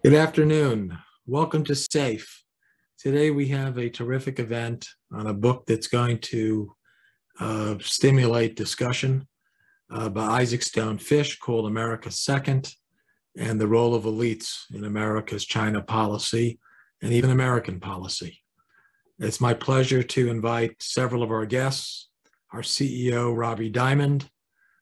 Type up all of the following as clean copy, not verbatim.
Good afternoon. Welcome to SAFE. Today we have a terrific event on a book that's going to stimulate discussion by Isaac Stone Fish called America Second and the Role of Elites in America's China Policy and even American policy. It's my pleasure to invite several of our guests, our CEO, Robbie Diamond,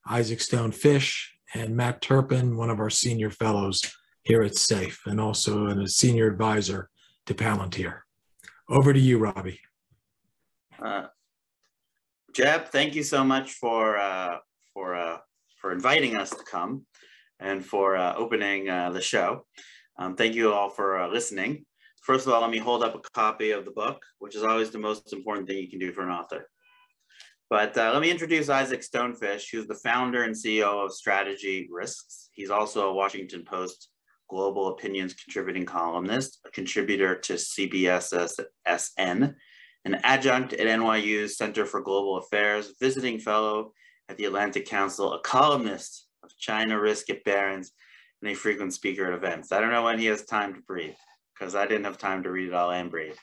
Isaac Stone Fish, and Matt Turpin, one of our senior fellows here at SAFE, and also a senior advisor to Palantir. Over to you, Robbie. Jeb, thank you so much for inviting us to come and for opening the show. Thank you all for listening. First of all, let me hold up a copy of the book, which is always the most important thing you can do for an author. But let me introduce Isaac Stonefish, who's the founder and CEO of Strategy Risks. He's also a Washington Post Global Opinions contributing columnist, a contributor to CBSSN, an adjunct at NYU's Center for Global Affairs, visiting fellow at the Atlantic Council, a columnist of China Risk at Barron's, and a frequent speaker at events. I don't know when he has time to breathe, because I didn't have time to read it all and breathe.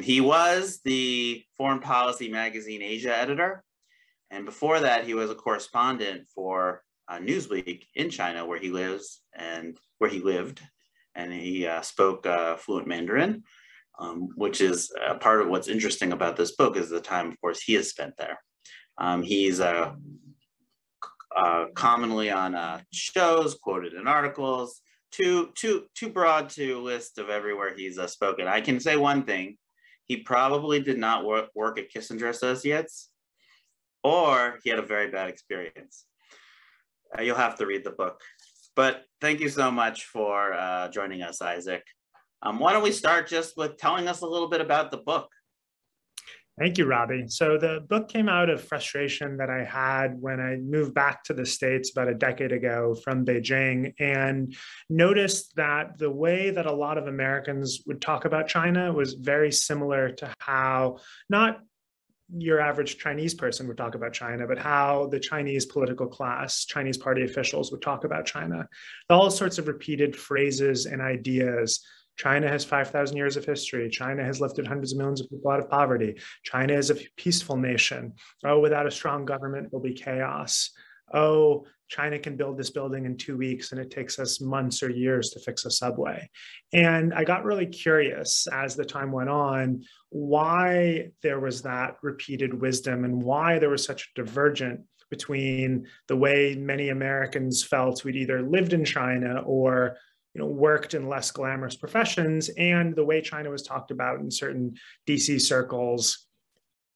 He was the Foreign Policy magazine Asia editor, and before that, he was a correspondent for Newsweek in China, where he lived, and he spoke fluent Mandarin, which is part of what's interesting about this book is the time, of course, he has spent there. He's commonly on shows, quoted in articles, too broad to list of everywhere he's spoken. I can say one thing: he probably did not work at Kissinger Associates, or he had a very bad experience. You'll have to read the book. But thank you so much for joining us, Isaac. Why don't we start just with telling us a little bit about the book? Thank you, Robbie. So the book came out of frustration that I had when I moved back to the States about a decade ago from Beijing, and noticed that the way that a lot of Americans would talk about China was very similar to how not your average Chinese person would talk about China, but how the Chinese political class, Chinese party officials would talk about China. All sorts of repeated phrases and ideas. China has 5,000 years of history. China has lifted hundreds of millions of people out of poverty. China is a peaceful nation. Oh, without a strong government, will be chaos. Oh, China can build this building in 2 weeks and it takes us months or years to fix a subway. And I got really curious as the time went on, why there was that repeated wisdom and why there was such a divergence between the way many Americans felt who'd either lived in China or worked in less glamorous professions, and the way China was talked about in certain DC circles,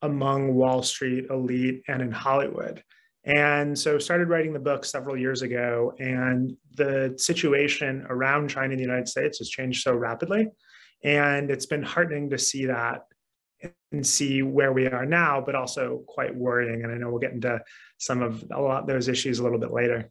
among Wall Street elite, and in Hollywood. And so started writing the book several years ago, and the situation around China in the United States has changed so rapidly. And it's been heartening to see that and see where we are now, but also quite worrying. And I know we'll get into a lot of those issues a little bit later.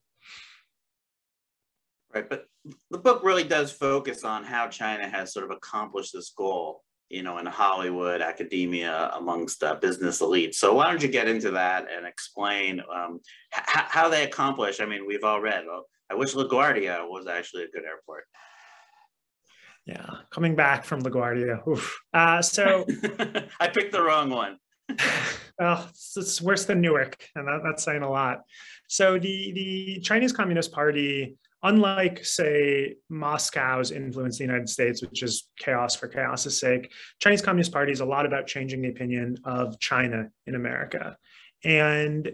Right, but the book really does focus on how China has sort of accomplished this goal, in Hollywood, academia, amongst business elites. So why don't you get into that and explain how they accomplish? I mean, we've all read, I wish LaGuardia was actually a good airport. Yeah, coming back from LaGuardia. Oof. So I picked the wrong one. Well, it's worse than Newark, and that's saying a lot. So the Chinese Communist Party, unlike, say, Moscow's influence in the United States, which is chaos for chaos's sake, Chinese Communist Party is a lot about changing the opinion of China in America. And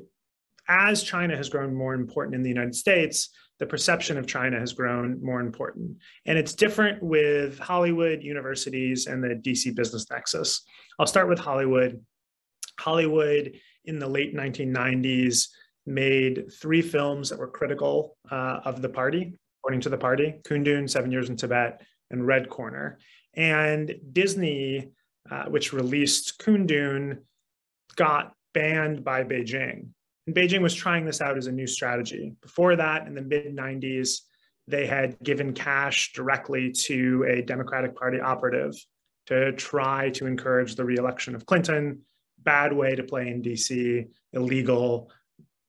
as China has grown more important in the United States, the perception of China has grown more important. And it's different with Hollywood, universities, and the DC business nexus. I'll start with Hollywood. Hollywood in the late 1990s made 3 films that were critical of the party, according to the party: Kundun, 7 Years in Tibet, and Red Corner. And Disney, which released Kundun, got banned by Beijing. And Beijing was trying this out as a new strategy. Before that, in the mid-90s, they had given cash directly to a Democratic Party operative to try to encourage the re-election of Clinton. Bad way to play in DC, illegal,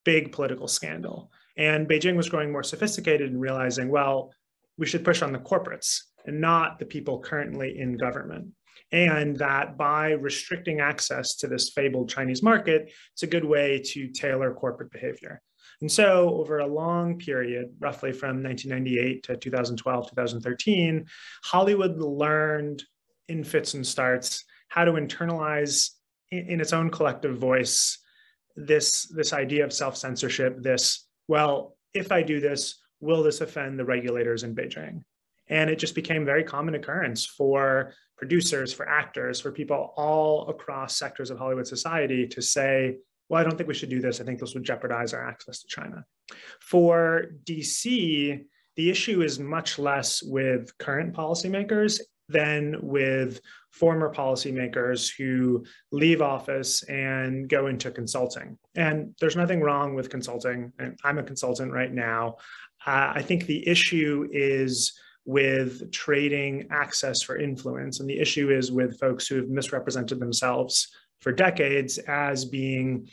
big political scandal. And Beijing was growing more sophisticated and realizing, well, we should push on the corporates and not the people currently in government. And that by restricting access to this fabled Chinese market, it's a good way to tailor corporate behavior. And so over a long period, roughly from 1998 to 2012, 2013, Hollywood learned in fits and starts how to internalize in its own collective voice this idea of self-censorship, well, if I do this, will this offend the regulators in Beijing? And it just became a very common occurrence for producers, for actors, for people all across sectors of Hollywood society to say, well, I don't think we should do this. I think this would jeopardize our access to China. For DC, the issue is much less with current policymakers than with former policymakers who leave office and go into consulting. And there's nothing wrong with consulting. And I'm a consultant right now. I think the issue is with trading access for influence. And the issue is with folks who have misrepresented themselves for decades as being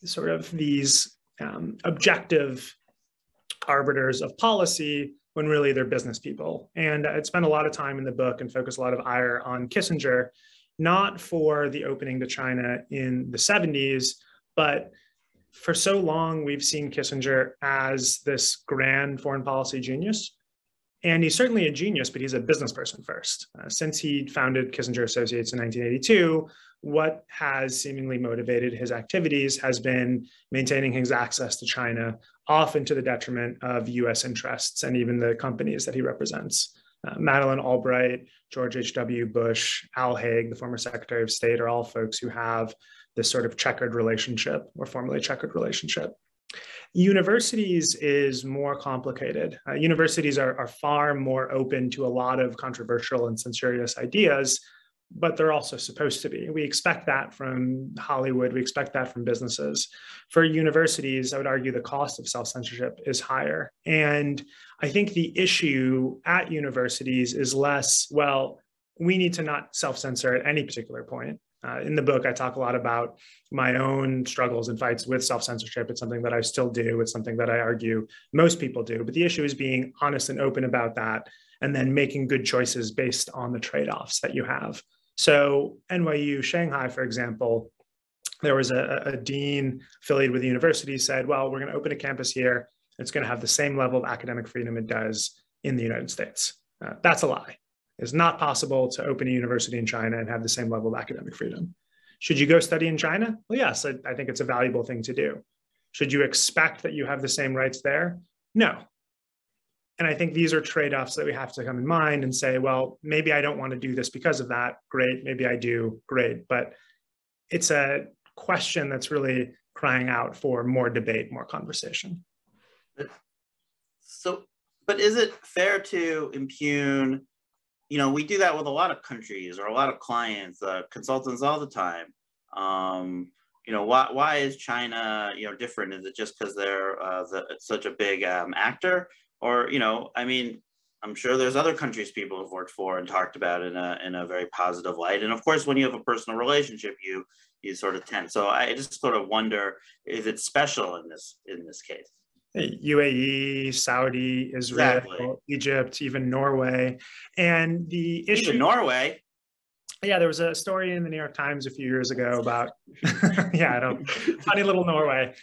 sort of these objective arbiters of policy when really they're business people. And I'd spent a lot of time in the book and focused a lot of ire on Kissinger, not for the opening to China in the 70s, but for so long we've seen Kissinger as this grand foreign policy genius. And he's certainly a genius, but he's a business person first. Since he founded Kissinger Associates in 1982, what has seemingly motivated his activities has been maintaining his access to China, often to the detriment of US interests and even the companies that he represents. Madeleine Albright, George H.W. Bush, Al Haig, the former Secretary of State, are all folks who have this sort of checkered relationship or formerly checkered relationship. Universities is more complicated. Universities are far more open to a lot of controversial and censorious ideas, but they're also supposed to be. We expect that from Hollywood. We expect that from businesses. For universities, I would argue the cost of self-censorship is higher. And I think the issue at universities is less, well, we need to not self-censor at any particular point. In the book, I talk a lot about my own struggles and fights with self-censorship. It's something that I still do. It's something that I argue most people do. But the issue is being honest and open about that and then making good choices based on the trade-offs that you have. So NYU Shanghai, for example, there was a dean affiliated with the university said, well, we're going to open a campus here. It's going to have the same level of academic freedom it does in the United States. That's a lie. It's not possible to open a university in China and have the same level of academic freedom. Should you go study in China? Well, yes, I think it's a valuable thing to do. Should you expect that you have the same rights there? No. And I think these are trade-offs that we have to come in mind and say, well, maybe I don't want to do this because of that. Great. Maybe I do. Great. But it's a question that's really crying out for more debate, more conversation. But is it fair to impugn, we do that with a lot of countries or a lot of clients, consultants all the time. Why is China, different? Is it just because they're such a big actor? Or, I'm sure there's other countries people have worked for and talked about in a very positive light. And of course, when you have a personal relationship, you sort of tend. So I just sort of wonder, is it special in this case? UAE, Saudi, Israel, exactly. Egypt, even Norway. And the issue— Even Norway? Yeah, there was a story in the New York Times a few years ago about, funny little Norway.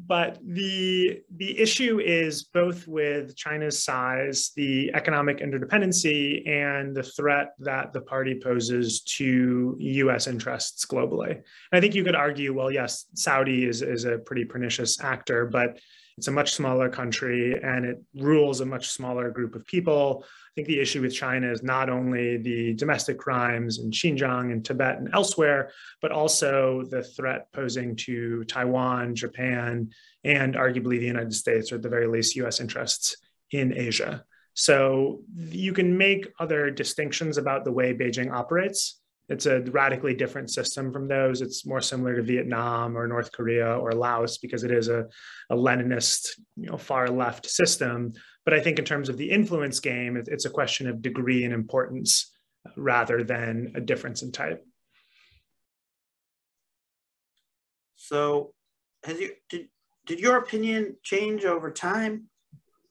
But the issue is both with China's size, the economic interdependency, and the threat that the party poses to US interests globally. And I think you could argue, well, yes, Saudi is a pretty pernicious actor, but it's a much smaller country and it rules a much smaller group of people. I think the issue with China is not only the domestic crimes in Xinjiang and Tibet and elsewhere, but also the threat posing to Taiwan, Japan, and arguably the United States, or at the very least US interests in Asia. So you can make other distinctions about the way Beijing operates. It's a radically different system from those. It's more similar to Vietnam or North Korea or Laos because it is a Leninist, far left system. But I think in terms of the influence game, it's a question of degree and importance rather than a difference in type. So did your opinion change over time?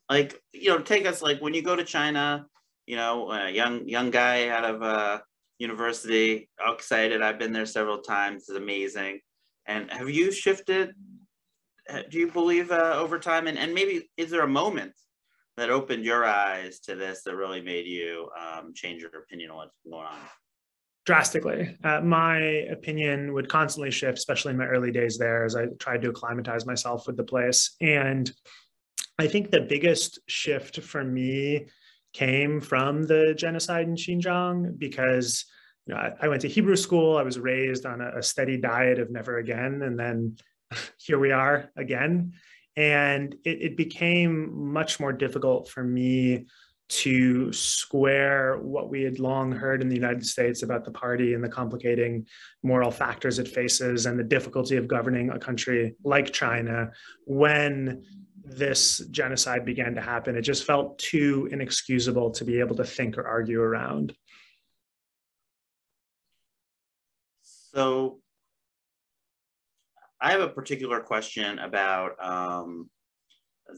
like, take us, like, when you go to China, a young guy out of university, all excited. I've been there several times. It's amazing. And have you shifted, do you believe, over time? And maybe, is there a moment that opened your eyes to this that really made you change your opinion on what's going on? Drastically. My opinion would constantly shift, especially in my early days there, as I tried to acclimatize myself with the place. And I think the biggest shift for me came from the genocide in Xinjiang, because I went to Hebrew school. I was raised on a steady diet of never again. And then here we are again. And it became much more difficult for me to square what we had long heard in the United States about the party and the complicating moral factors it faces and the difficulty of governing a country like China when this genocide began to happen. It just felt too inexcusable to be able to think or argue around. So I have a particular question about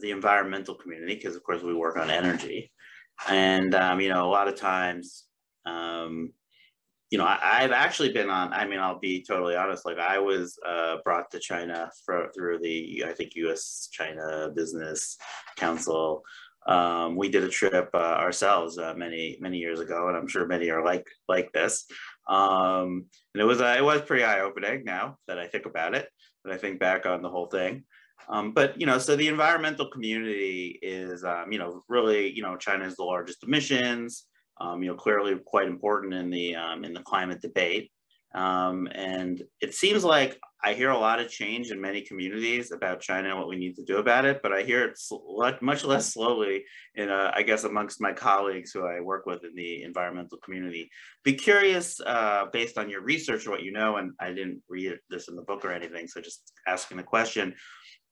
the environmental community, because of course we work on energy. And, a lot of times, I've actually been on, I'll be totally honest, like, I was brought to China through the, I think, US-China Business Council. We did a trip ourselves many years ago, and I'm sure many are like this. And it was pretty eye-opening now that I think about it, that I think back on the whole thing. But, so the environmental community is, really, China is the largest emissions, clearly quite important in the climate debate. And it seems like I hear a lot of change in many communities about China and what we need to do about it, but I hear it much less slowly I guess, amongst my colleagues who I work with in the environmental community. Be curious, based on your research or what you know, and I didn't read this in the book or anything, so just asking the question,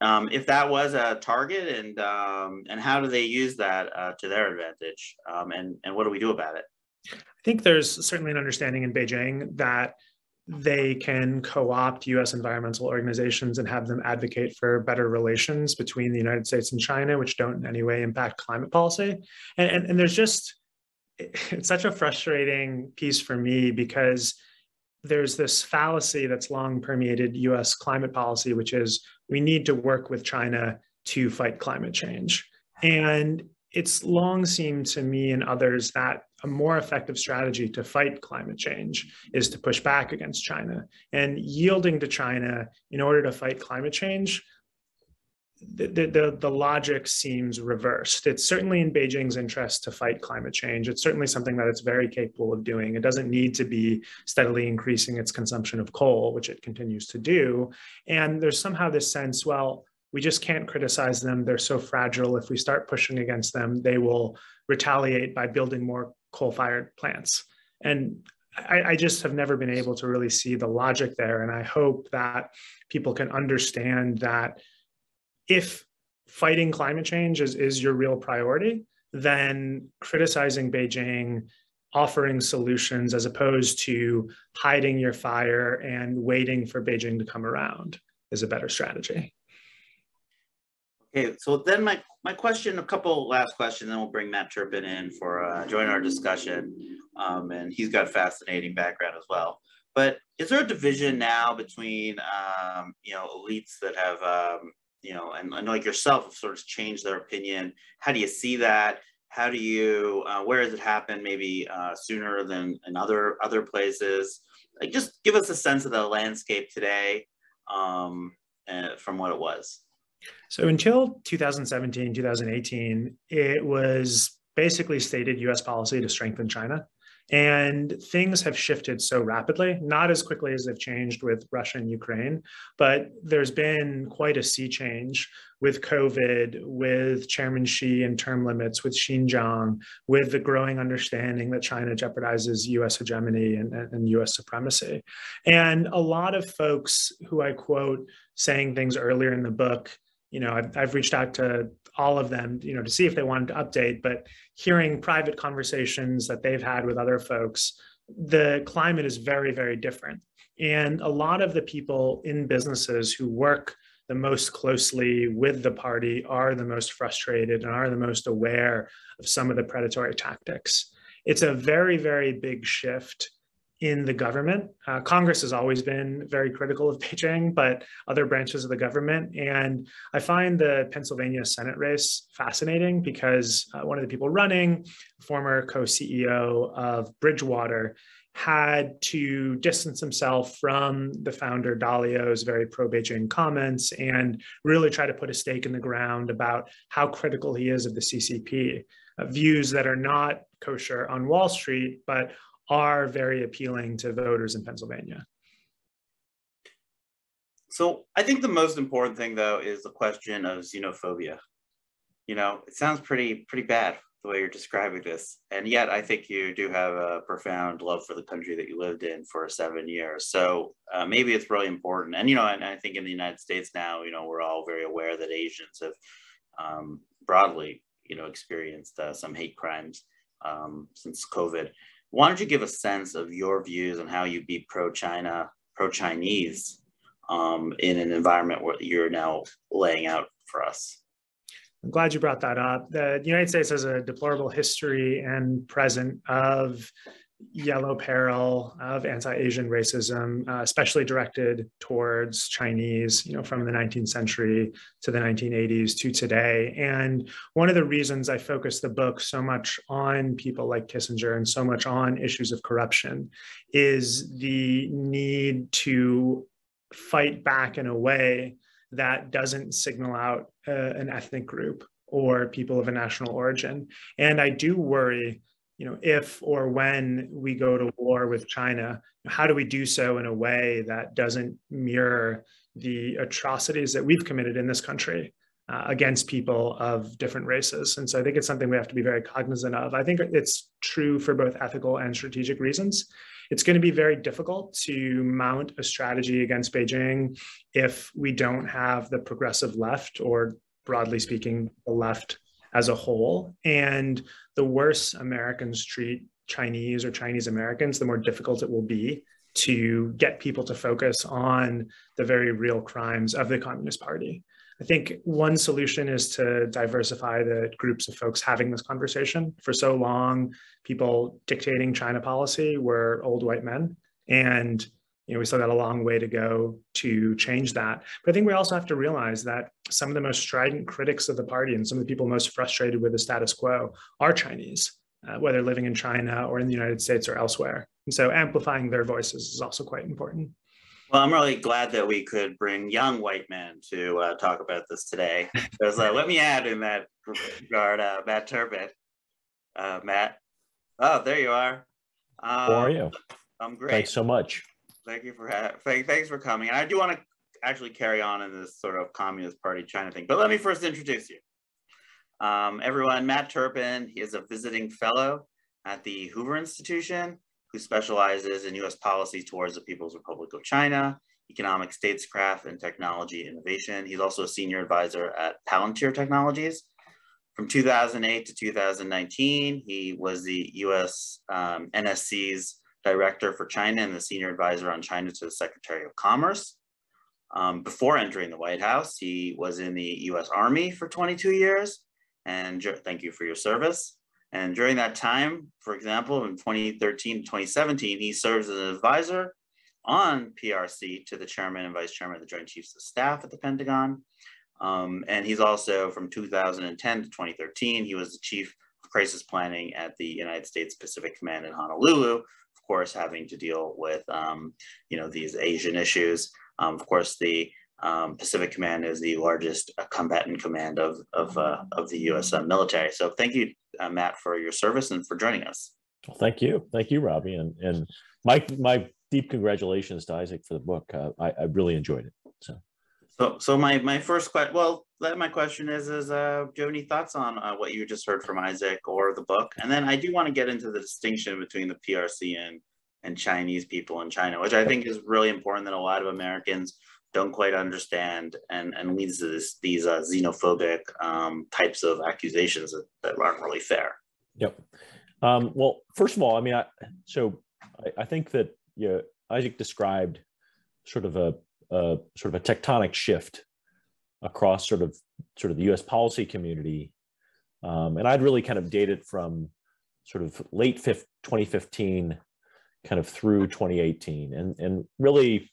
if that was a target, and how do they use that to their advantage, and what do we do about it? I think there's certainly an understanding in Beijing that they can co-opt US environmental organizations and have them advocate for better relations between the United States and China, which don't in any way impact climate policy. And there's just, it's such a frustrating piece for me, because there's this fallacy that's long permeated US climate policy, which is we need to work with China to fight climate change. And it's long seemed to me and others that a more effective strategy to fight climate change is to push back against China. And yielding to China in order to fight climate change, the logic seems reversed. It's certainly in Beijing's interest to fight climate change. It's certainly something that it's very capable of doing. It doesn't need to be steadily increasing its consumption of coal, which it continues to do. And there's somehow this sense, well, we just can't criticize them. They're so fragile. If we start pushing against them, they will retaliate by building more coal-fired plants. And I just have never been able to really see the logic there. And I hope that people can understand that if fighting climate change is your real priority, then criticizing Beijing, offering solutions as opposed to hiding your fire and waiting for Beijing to come around is a better strategy. Okay, so then my question, a couple last questions, then we'll bring Matt Turpin in for join our discussion, and he's got a fascinating background as well. But is there a division now between elites that have and like yourself have sort of changed their opinion? How do you see that? How do you where has it happened maybe sooner than in other places? Like, just give us a sense of the landscape today from what it was. So until 2017, 2018, it was basically stated US policy to strengthen China. And things have shifted so rapidly, not as quickly as they've changed with Russia and Ukraine, but there's been quite a sea change with COVID, with Chairman Xi and term limits, with Xinjiang, with the growing understanding that China jeopardizes US hegemony and US supremacy. And a lot of folks who I quote saying things earlier in the book, I've reached out to all of them, to see if they wanted to update, but hearing private conversations that they've had with other folks, the climate is very, very different. And a lot of the people in businesses who work the most closely with the party are the most frustrated and are the most aware of some of the predatory tactics. It's a very, very big shift in the government. Congress has always been very critical of Beijing, but other branches of the government. And I find the Pennsylvania Senate race fascinating because one of the people running, former co-CEO of Bridgewater, had to distance himself from the founder Dalio's very pro-Beijing comments and really try to put a stake in the ground about how critical he is of the CCP, views that are not kosher on Wall Street, but are very appealing to voters in Pennsylvania. So I think the most important thing, though, is the question of xenophobia. You know, it sounds pretty bad the way you're describing this. And yet I think you do have a profound love for the country that you lived in for 7 years. So maybe it's really important. And, and I think in the United States now, we're all very aware that Asians have broadly, experienced some hate crimes since COVID. Why don't you give a sense of your views on how you be pro-China, pro-Chinese in an environment where you're now laying out for us? I'm glad you brought that up. The United States has a deplorable history and present of yellow peril, of anti-Asian racism, especially directed towards Chinese, from the 19th century to the 1980s to today. And one of the reasons I focus the book so much on people like Kissinger and so much on issues of corruption is the need to fight back in a way that doesn't signal out an ethnic group or people of a national origin. And I do worry, if or when we go to war with China, how do we do so in a way that doesn't mirror the atrocities that we've committed in this country against people of different races? And so I think it's something we have to be very cognizant of. I think it's true for both ethical and strategic reasons. It's going to be very difficult to mount a strategy against Beijing if we don't have the progressive left, or broadly speaking, the left as a whole. And the worse Americans treat Chinese or Chinese Americans, the more difficult it will be to get people to focus on the very real crimes of the Communist Party. I think one solution is to diversify the groups of folks having this conversation. For so long, people dictating China policy were old white men. And we still got a long way to go to change that. But I think we also have to realize that some of the most strident critics of the party and some of the people most frustrated with the status quo are Chinese, whether living in China or in the United States or elsewhere. And so amplifying their voices is also quite important. Well, I'm really glad that we could bring young white men to talk about this today. Because let me add in that regard, Matt Turpin. Matt, oh, there you are. How are you? I'm great. Thanks so much. Thank you thanks for coming. And I do want to actually carry on in this sort of Communist Party China thing, but let me first introduce you. Everyone, Matt Turpin, he is a visiting fellow at the Hoover Institution, who specializes in U.S. policy towards the People's Republic of China, economic statescraft, and technology innovation. He's also a senior advisor at Palantir Technologies. From 2008 to 2019, he was the U.S. NSC's director for China and the senior advisor on China to the Secretary of Commerce. Before entering the White House, he was in the U.S. Army for 22 years. And thank you for your service. And during that time, for example, in 2013 to 2017, he serves as an advisor on PRC to the chairman and vice chairman of the Joint Chiefs of Staff at the Pentagon. And he's also, from 2010 to 2013, he was the chief of crisis planning at the United States Pacific Command in Honolulu, of course, having to deal with, these Asian issues. Of course, the Pacific Command is the largest combatant command of the U.S. Military. So thank you, Matt, for your service and for joining us. Well, thank you, Robbie, and my deep congratulations to Isaac for the book. I really enjoyed it. So my first question, my question is do you have any thoughts on what you just heard from Isaac or the book? And then I do want to get into the distinction between the PRC and Chinese people in China, which I think is really important that a lot of Americans don't quite understand, and leads to these xenophobic types of accusations that aren't really fair. Yep. Well, first of all, I mean, I think that Isaac described sort of a tectonic shift across sort of the U.S. policy community. And I'd really kind of dated from sort of late 2015 kind of through 2018. And really,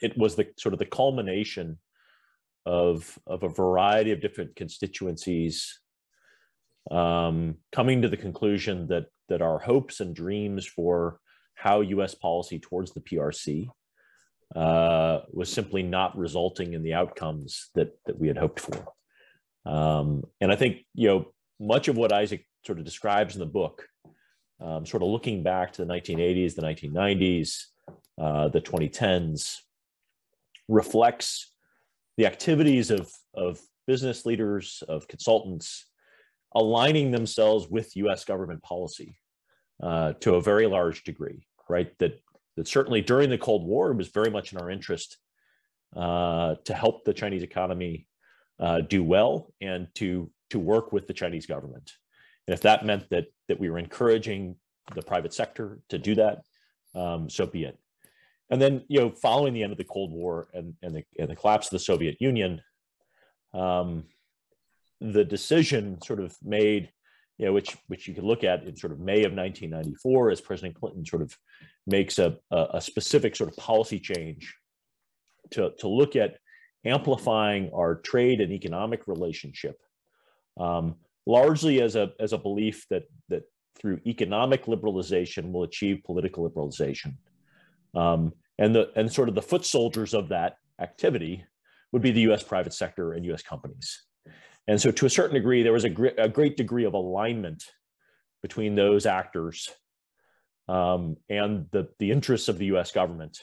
it was the sort of the culmination of a variety of different constituencies coming to the conclusion that our hopes and dreams for how U.S. policy towards the PRC was simply not resulting in the outcomes that we had hoped for. And I think, much of what Isaac sort of describes in the book, sort of looking back to the 1980s, the 1990s, the 2010s, reflects the activities of business leaders, of consultants, aligning themselves with U.S. government policy to a very large degree, right? That certainly during the Cold War, it was very much in our interest to help the Chinese economy do well and to work with the Chinese government. And if that meant that we were encouraging the private sector to do that, so be it. And then, following the end of the Cold War and the collapse of the Soviet Union, the decision sort of made, which you could look at in sort of May of 1994, as President Clinton sort of makes a specific sort of policy change to look at amplifying our trade and economic relationship, largely as a belief that through economic liberalization we'll achieve political liberalization. And sort of the foot soldiers of that activity would be the U.S. private sector and U.S. companies. And so to a certain degree, there was a great degree of alignment between those actors and the interests of the U.S. government.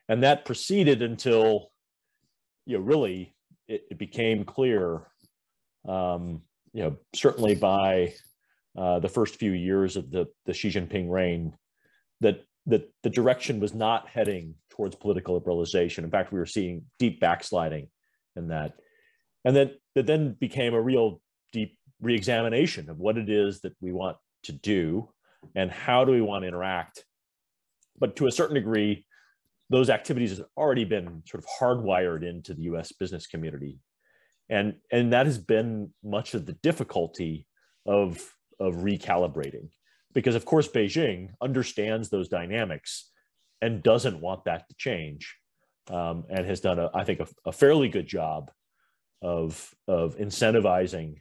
And that proceeded until, really it became clear, certainly by the first few years of the Xi Jinping reign, that the direction was not heading towards political liberalization. In fact, we were seeing deep backsliding in that. And that then became a real deep reexamination of what it is that we want to do and how do we want to interact. But to a certain degree, those activities have already been sort of hardwired into the U.S. business community. And that has been much of the difficulty of recalibrating. Because of course, Beijing understands those dynamics and doesn't want that to change, and has done, I think, a fairly good job of incentivizing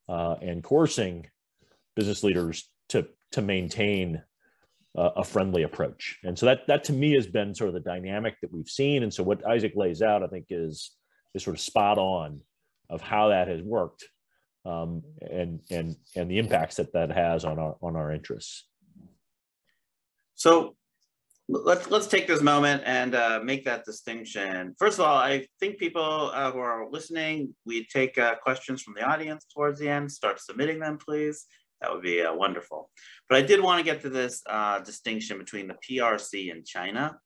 and coercing business leaders to maintain a friendly approach. And so that to me has been sort of the dynamic that we've seen. And so what Isaac lays out, I think, is sort of spot on of how that has worked, and the impacts that has on our interests. So let's take this moment and make that distinction. First of all, I think people who are listening, we take questions from the audience towards the end. Start submitting them, please. That would be wonderful. But I did want to get to this distinction between the PRC and China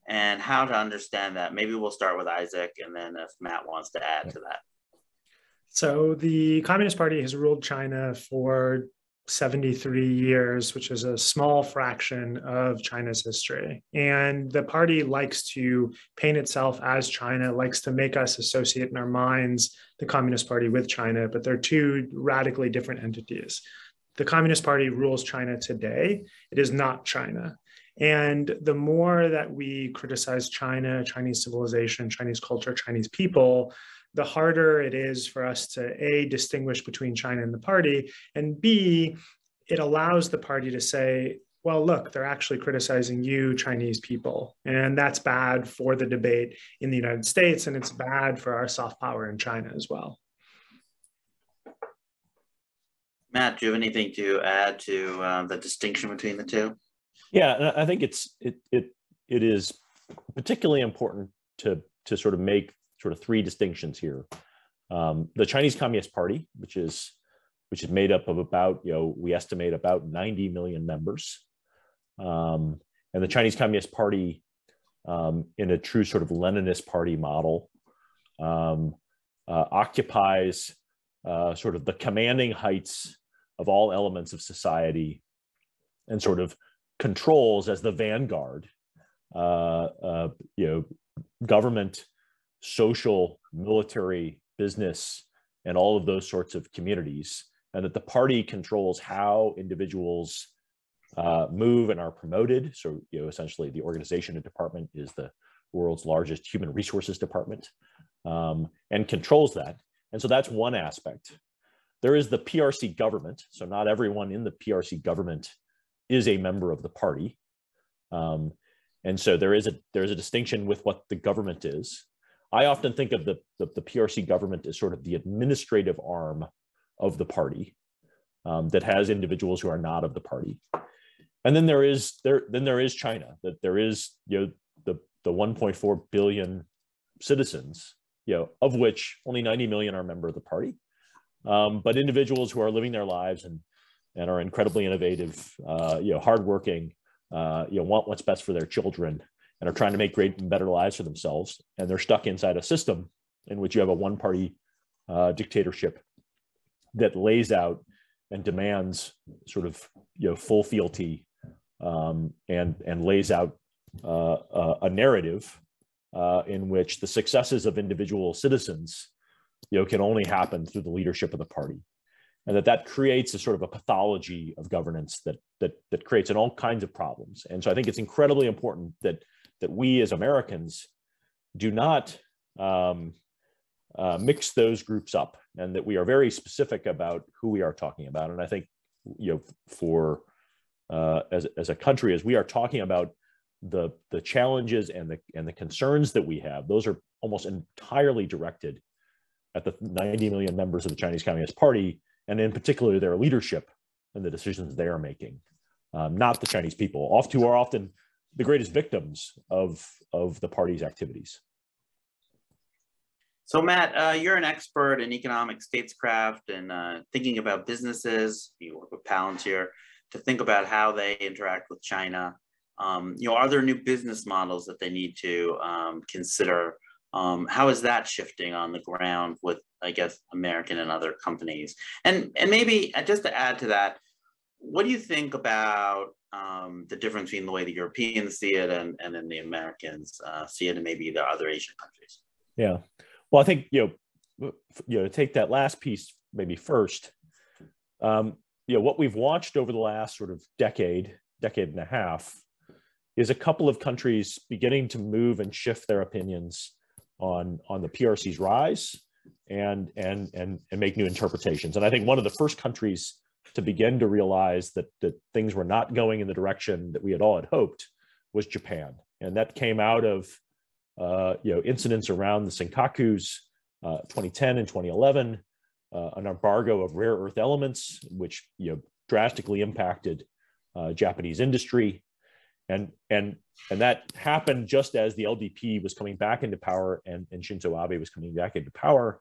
and how to understand that. Maybe we'll start with Isaac, and then if Matt wants to add to that. So the Communist Party has ruled China for 73 years, which is a small fraction of China's history. And the party likes to paint itself as China, likes to make us associate in our minds the Communist Party with China, but they're two radically different entities. The Communist Party rules China today. It is not China. And the more that we criticize China, Chinese civilization, Chinese culture, Chinese people, the harder it is for us to A, distinguish between China and the party, and B, it allows the party to say, well, look, they're actually criticizing you, Chinese people. And that's bad for the debate in the United States, and it's bad for our soft power in China as well. Matt, do you have anything to add to the distinction between the two? Yeah, I think it is particularly important to sort of make sort of three distinctions here. The Chinese Communist Party, which is made up of about, we estimate about 90 million members. And the Chinese Communist Party, in a true sort of Leninist party model, occupies sort of the commanding heights of all elements of society and sort of controls as the vanguard, government, social, military, business, and all of those sorts of communities, and that the party controls how individuals move and are promoted. So, essentially the organization and department is the world's largest human resources department, and controls that. And so that's one aspect. There is the PRC government. So not everyone in the PRC government is a member of the party. And so there's a distinction with what the government is. I often think of the PRC government as sort of the administrative arm of the party, that has individuals who are not of the party. And then there is China, that there is the 1.4 billion citizens, of which only 90 million are a member of the party, but individuals who are living their lives and are incredibly innovative, hardworking, want what's best for their children, and are trying to make great and better lives for themselves. And they're stuck inside a system in which you have a one-party dictatorship that lays out and demands sort of full fealty, and lays out a narrative in which the successes of individual citizens can only happen through the leadership of the party, and that creates a sort of a pathology of governance that creates all kinds of problems. And so I think it's incredibly important that we as Americans do not mix those groups up, and that we are very specific about who we are talking about. And I think for as a country, as we are talking about the challenges and the concerns that we have, those are almost entirely directed at the 90 million members of the Chinese Communist Party, and in particular their leadership and the decisions they are making, not the Chinese people, who are often the greatest victims of the party's activities. So Matt, you're an expert in economic statecraft and thinking about businesses. You work with Palantir to think about how they interact with China. Are there new business models that they need to consider? How is that shifting on the ground with, I guess, American and other companies? And maybe just to add to that, what do you think about the difference between the way the Europeans see it and then the Americans see it, and maybe the other Asian countries? Yeah. Well, I think, to take that last piece maybe first, what we've watched over the last sort of decade and a half is a couple of countries beginning to move and shift their opinions on the PRC's rise and make new interpretations. And I think one of the first countries to begin to realize that things were not going in the direction that we had all hoped was Japan. And that came out of incidents around the Senkakus, 2010 and 2011, an embargo of rare earth elements, which drastically impacted Japanese industry, and that happened just as the LDP was coming back into power and Shinzo Abe was coming back into power,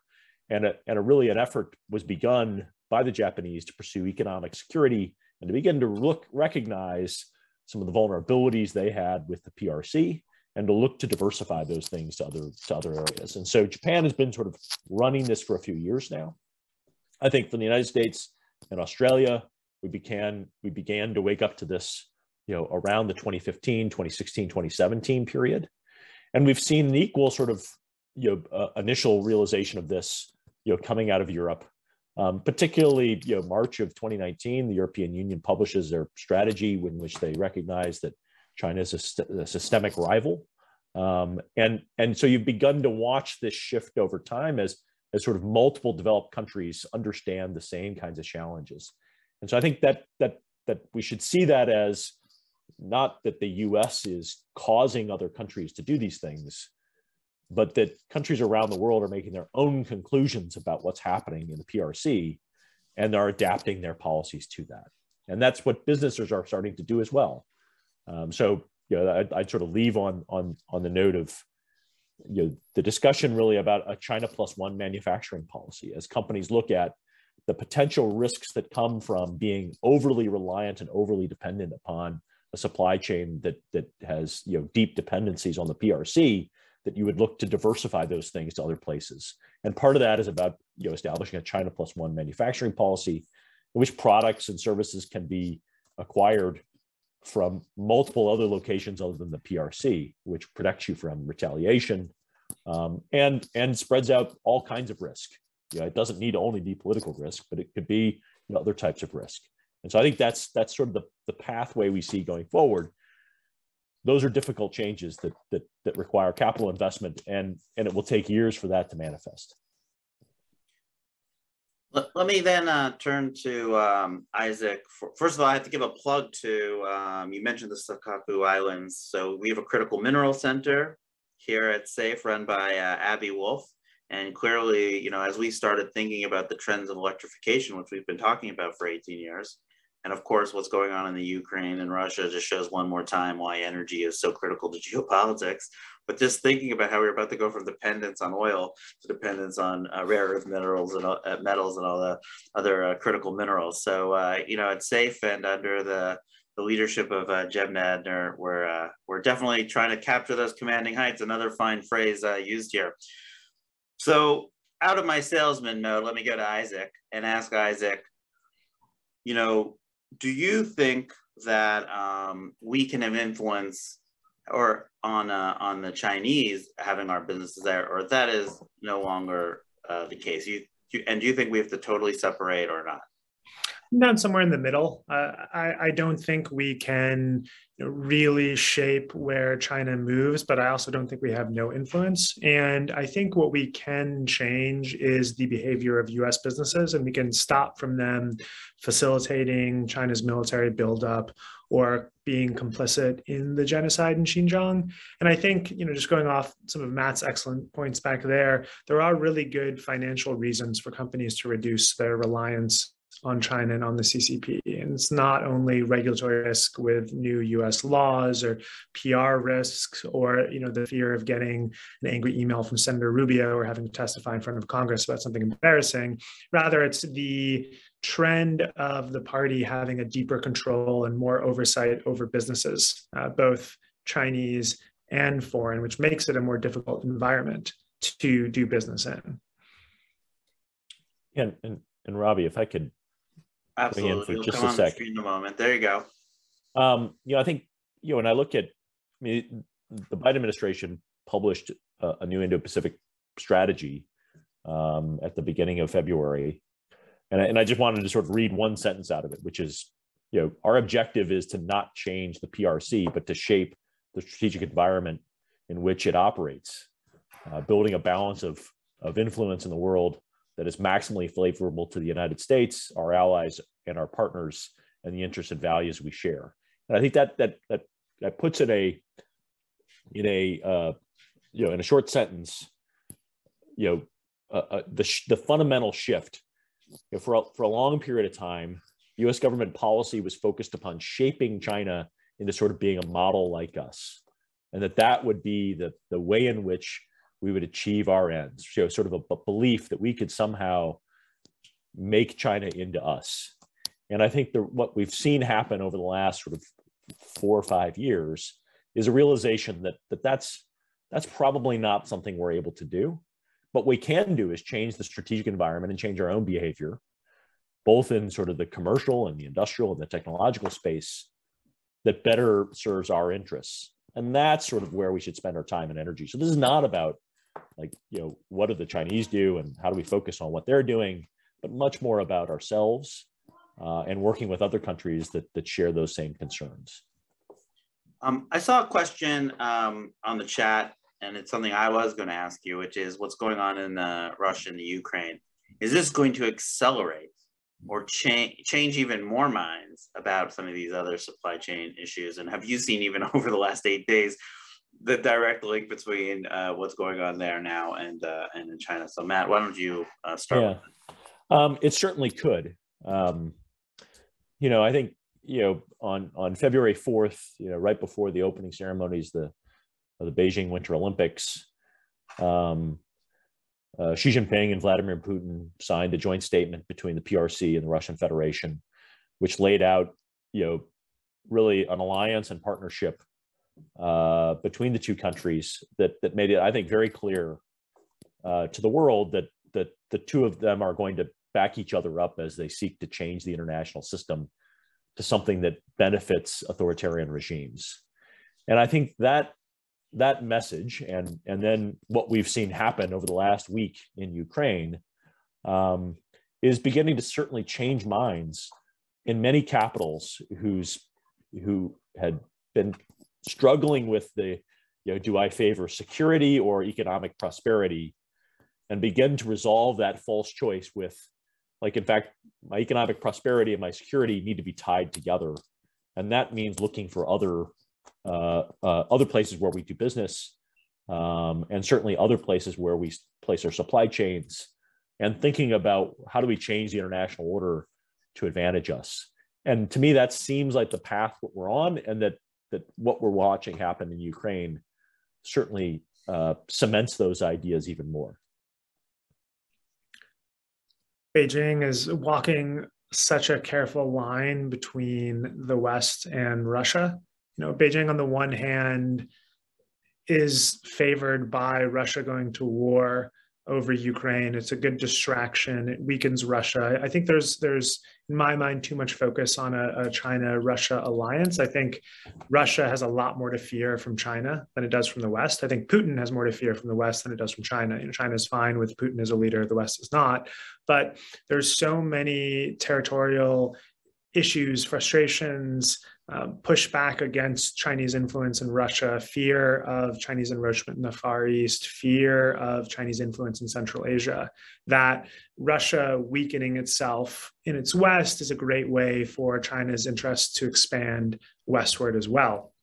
and an effort was begun by the Japanese to pursue economic security and to begin to recognize some of the vulnerabilities they had with the PRC, and to look to diversify those things to other areas. And so Japan has been sort of running this for a few years now. I think for the United States and Australia, we began to wake up to this, around the 2015, 2016, 2017 period. And we've seen an equal sort of, initial realization of this, coming out of Europe. Particularly, March of 2019, the European Union publishes their strategy in which they recognize that China is a systemic rival. And so you've begun to watch this shift over time as sort of multiple developed countries understand the same kinds of challenges. And so I think that we should see that as not that the US is causing other countries to do these things, but that countries around the world are making their own conclusions about what's happening in the PRC and are adapting their policies to that. And that's what businesses are starting to do as well. So I'd sort of leave on the note of the discussion really about a China +1 manufacturing policy, as companies look at the potential risks that come from being overly reliant and overly dependent upon a supply chain that has deep dependencies on the PRC, that you would look to diversify those things to other places. And part of that is about establishing a China +1 manufacturing policy in which products and services can be acquired from multiple other locations other than the PRC, which protects you from retaliation, and spreads out all kinds of risk. It doesn't need to only be political risk, but it could be other types of risk. And so I think that's sort of the pathway we see going forward. Those are difficult changes that require capital investment, and it will take years for that to manifest. Let me then turn to Isaac. First of all, I have to give a plug to, you mentioned the Sakaku Islands. So we have a critical mineral center here at SAFE run by Abby Wolf. And clearly, as we started thinking about the trends of electrification, which we've been talking about for 18 years, and of course, what's going on in the Ukraine and Russia just shows one more time why energy is so critical to geopolitics. But just thinking about how we're about to go from dependence on oil to dependence on rare earth minerals and metals and all the other critical minerals. So, at SAFE and under the leadership of Jeb Nadner, we're definitely trying to capture those commanding heights. Another fine phrase used here. So out of my salesman mode, let me go to Isaac and ask Isaac, do you think that we can have influence or on the Chinese having our businesses there, or that is no longer the case? Do you think we have to totally separate or not? Not somewhere in the middle. I don't think we can really shape where China moves, but I also don't think we have no influence. And I think what we can change is the behavior of US businesses, and we can stop from them facilitating China's military buildup or being complicit in the genocide in Xinjiang. And I think, just going off some of Matt's excellent points back there are really good financial reasons for companies to reduce their reliance on China and on the CCP. And it's not only regulatory risk with new US laws or PR risks or, the fear of getting an angry email from Senator Rubio or having to testify in front of Congress about something embarrassing. Rather, it's the trend of the party having a deeper control and more oversight over businesses, both Chinese and foreign, which makes it a more difficult environment to do business in. And Robbie, if I could absolutely for just a sec. In a moment. There you go. I think when I look at, the Biden administration published a new Indo-Pacific strategy at the beginning of February, and I just wanted to sort of read one sentence out of it, which is, our objective is to not change the PRC, but to shape the strategic environment in which it operates, building a balance of influence in the world that is maximally favorable to the United States, our allies, and our partners, and the interests and values we share. And I think that puts it in a short sentence, the fundamental shift. For a long period of time, U.S. government policy was focused upon shaping China into sort of being a model like us, and that would be the way in which we would achieve our ends, sort of a belief that we could somehow make China into us. And I think what we've seen happen over the last sort of 4 or 5 years is a realization that's probably not something we're able to do. What we can do is change the strategic environment and change our own behavior, both in sort of the commercial and the industrial and the technological space that better serves our interests. And that's sort of where we should spend our time and energy. So this is not about what do the Chinese do and how do we focus on what they're doing, but much more about ourselves and working with other countries that share those same concerns. I saw a question on the chat, and it's something I was going to ask you, which is what's going on in Russia and the Ukraine. Is this going to accelerate or change even more minds about some of these other supply chain issues? And have you seen, even over the last 8 days, the direct link between what's going on there now and in China? So Matt, why don't you start with it? It certainly could. I think, on February 4th, right before the opening ceremonies of the Beijing Winter Olympics, Xi Jinping and Vladimir Putin signed a joint statement between the PRC and the Russian Federation, which laid out, really an alliance and partnership between the two countries that made it, I think, very clear to the world that the two of them are going to back each other up as they seek to change the international system to something that benefits authoritarian regimes. And I think that that message and then what we've seen happen over the last week in Ukraine is beginning to certainly change minds in many capitals who had been struggling with the, do I favor security or economic prosperity, and begin to resolve that false choice with, like, in fact, my economic prosperity and my security need to be tied together. And that means looking for other places where we do business, and certainly other places where we place our supply chains, and thinking about how do we change the international order to advantage us. And to me, that seems like the path that we're on, and that what we're watching happen in Ukraine certainly cements those ideas even more. Beijing is walking such a careful line between the West and Russia. Beijing on the one hand is favored by Russia going to war over Ukraine. It's a good distraction. It weakens Russia. I think there's in my mind too much focus on a China-Russia alliance. I think Russia has a lot more to fear from China than it does from the West. I think Putin has more to fear from the West than it does from China. China is fine with Putin as a leader, the West is not. But there's so many territorial issues, frustrations, pushback against Chinese influence in Russia, fear of Chinese encroachment in the Far East, fear of Chinese influence in Central Asia, that Russia weakening itself in its West is a great way for China's interests to expand westward as well.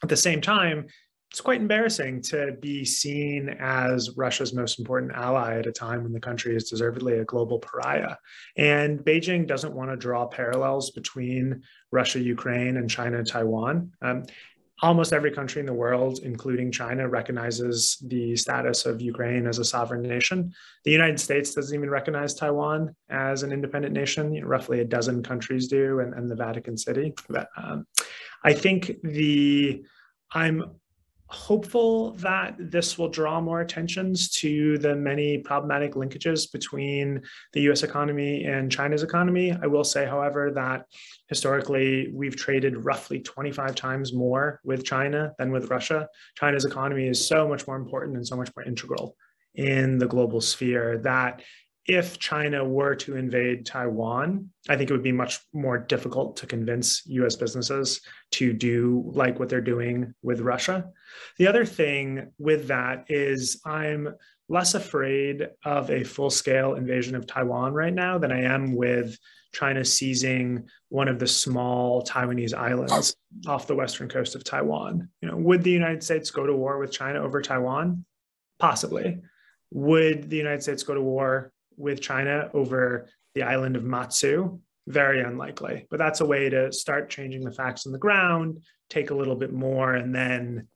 At the same time, it's quite embarrassing to be seen as Russia's most important ally at a time when the country is deservedly a global pariah. And Beijing doesn't want to draw parallels between Russia, Ukraine, and China and Taiwan. Almost every country in the world, including China, recognizes the status of Ukraine as a sovereign nation. The United States doesn't even recognize Taiwan as an independent nation. Roughly a dozen countries do, and the Vatican City. I think I'm hopeful that this will draw more attentions to the many problematic linkages between the US economy and China's economy. I will say, however, that historically we've traded roughly 25 times more with China than with Russia. China's economy is so much more important and so much more integral in the global sphere that if China were to invade Taiwan, I think it would be much more difficult to convince US businesses to do like what they're doing with Russia. The other thing with that is I'm less afraid of a full-scale invasion of Taiwan right now than I am with China seizing one of the small Taiwanese islands off the western coast of Taiwan. Would the United States go to war with China over Taiwan? Possibly. Would the United States go to war with China over the island of Matsu? Very unlikely. But that's a way to start changing the facts on the ground, take a little bit more, and then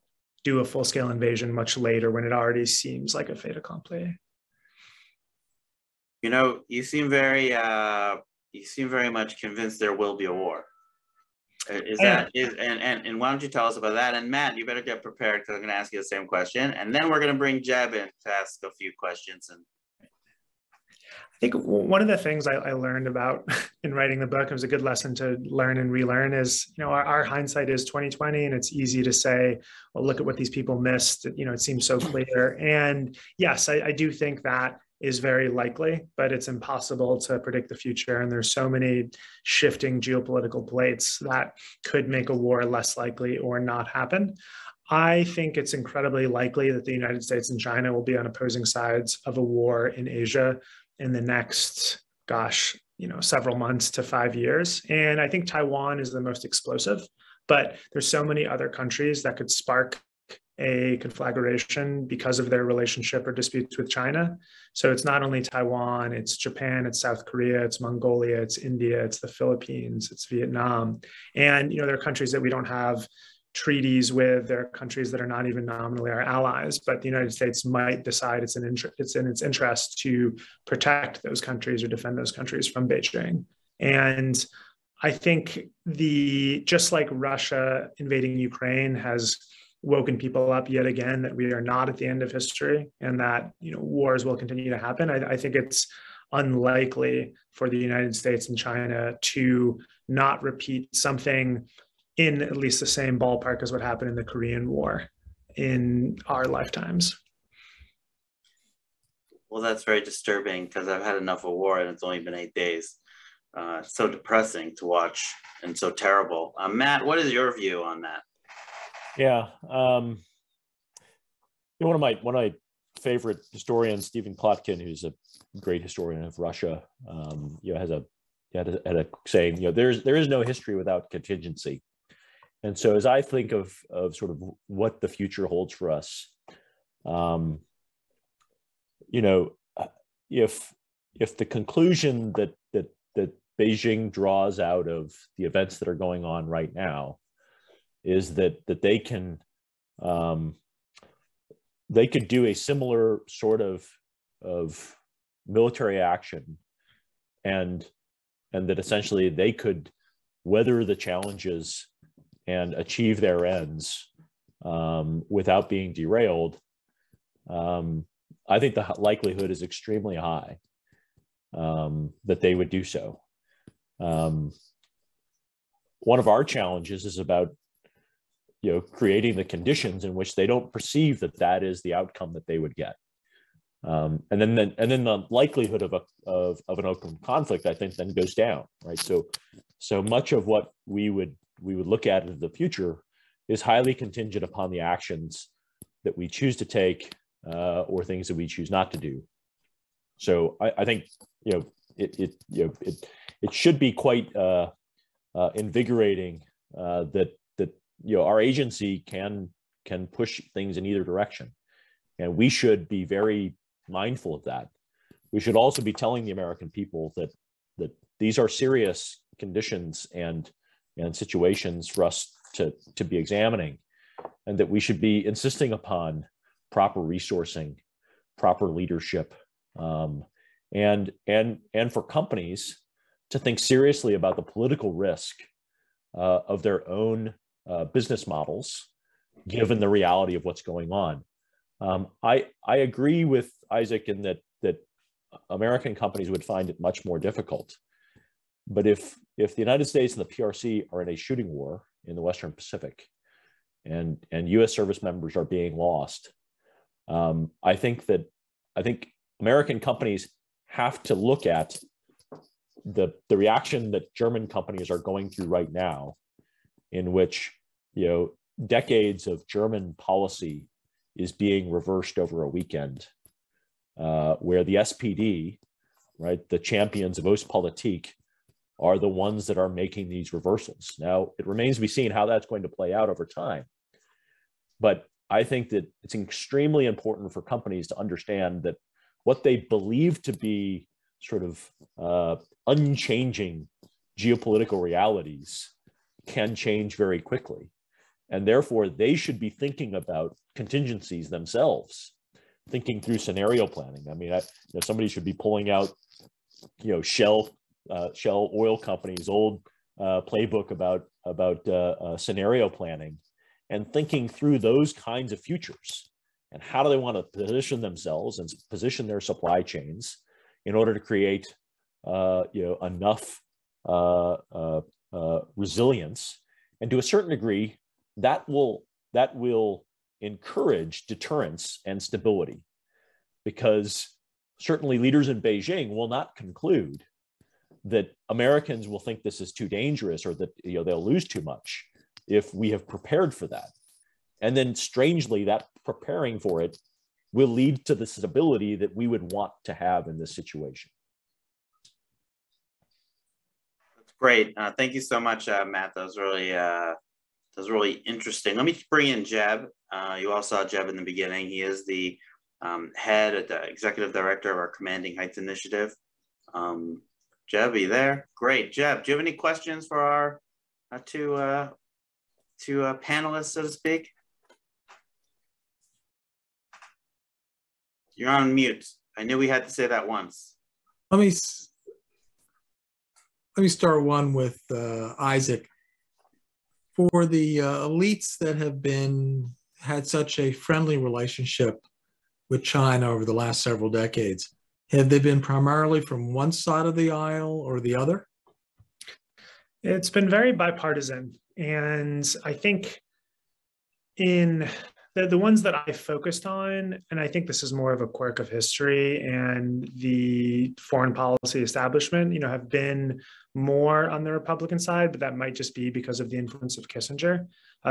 do a full-scale invasion much later when it already seems like a fait accompli. You seem very much convinced there will be a war. And why don't you tell us about that? And Matt, you better get prepared because I'm going to ask you the same question, and then we're going to bring Jeb in to ask a few questions. And I think one of the things I learned about in writing the book, it was a good lesson to learn and relearn, is our hindsight is 2020, and it's easy to say, well, look at what these people missed. It seems so clear. And yes, I do think that is very likely, but it's impossible to predict the future. And there's so many shifting geopolitical plates that could make a war less likely or not happen. I think it's incredibly likely that the United States and China will be on opposing sides of a war in Asia in the next, several months to 5 years. And I think Taiwan is the most explosive, but there's so many other countries that could spark a conflagration because of their relationship or disputes with China. So it's not only Taiwan, it's Japan, it's South Korea, it's Mongolia, it's India, it's the Philippines, it's Vietnam. And, there are countries that we don't have treaties with. There are countries that are not even nominally our allies, but the United States might decide it's in its interest to protect those countries or defend those countries from Beijing. And I think just like Russia invading Ukraine has woken people up yet again that we are not at the end of history and that wars will continue to happen, I think it's unlikely for the United States and China to not repeat something in at least the same ballpark as what happened in the Korean War. in our lifetimes. Well, that's very disturbing because I've had enough of war and it's only been 8 days. It's so depressing to watch and so terrible. Matt, what is your view on that? Yeah, one of my favorite historians, Stephen Plotkin, who's a great historian of Russia, had a saying, there is no history without contingency. And so as I think of sort of what the future holds for us, if the conclusion that Beijing draws out of the events that are going on right now is that they could do a similar sort of military action, and that essentially they could weather the challenges and achieve their ends without being derailed, I think the likelihood is extremely high that they would do so. One of our challenges is about creating the conditions in which they don't perceive that is the outcome that they would get, and then the likelihood of an open conflict, I think, then goes down, right? So much of what we would look at in the future is highly contingent upon the actions that we choose to take or things that we choose not to do. So I think it should be quite invigorating that our agency can push things in either direction, and we should be very mindful of that. We should also be telling the American people that these are serious conditions and situations for us to be examining, and that we should be insisting upon proper resourcing, proper leadership, and for companies to think seriously about the political risk of their own business models, given the reality of what's going on. I agree with Isaac in that American companies would find it much more difficult. But if the United States and the PRC are in a shooting war in the Western Pacific, and U.S. service members are being lost, I think American companies have to look at the reaction that German companies are going through right now, in which decades of German policy is being reversed over a weekend, where the SPD, right, the champions of Ostpolitik, are the ones that are making these reversals. Now, it remains to be seen how that's going to play out over time. But I think that it's extremely important for companies to understand that what they believe to be sort of unchanging geopolitical realities can change very quickly. And therefore, they should be thinking about contingencies themselves, thinking through scenario planning. I mean, somebody should be pulling out, Shell Oil Company's old playbook about scenario planning, and thinking through those kinds of futures and how do they want to position themselves and position their supply chains in order to create enough resilience. And to a certain degree, that will encourage deterrence and stability, because certainly leaders in Beijing will not conclude that Americans will think this is too dangerous or that they'll lose too much if we have prepared for that. And then strangely, that preparing for it will lead to the stability that we would want to have in this situation. That's great. Thank you so much, Matt. That was really interesting. Let me bring in Jeb. You all saw Jeb in the beginning. He is the head, the executive director of our Commanding Heights Initiative. Jeb, are you there? Great. Jeb, do you have any questions for our two panelists, so to speak? You're on mute. I knew we had to say that once. Let me start one with Isaac. For the elites that have had such a friendly relationship with China over the last several decades, have they been primarily from one side of the aisle or the other? It's been very bipartisan. And I think in The ones that I focused on, and I think this is more of a quirk of history and the foreign policy establishment, have been more on the Republican side, but that might just be because of the influence of Kissinger.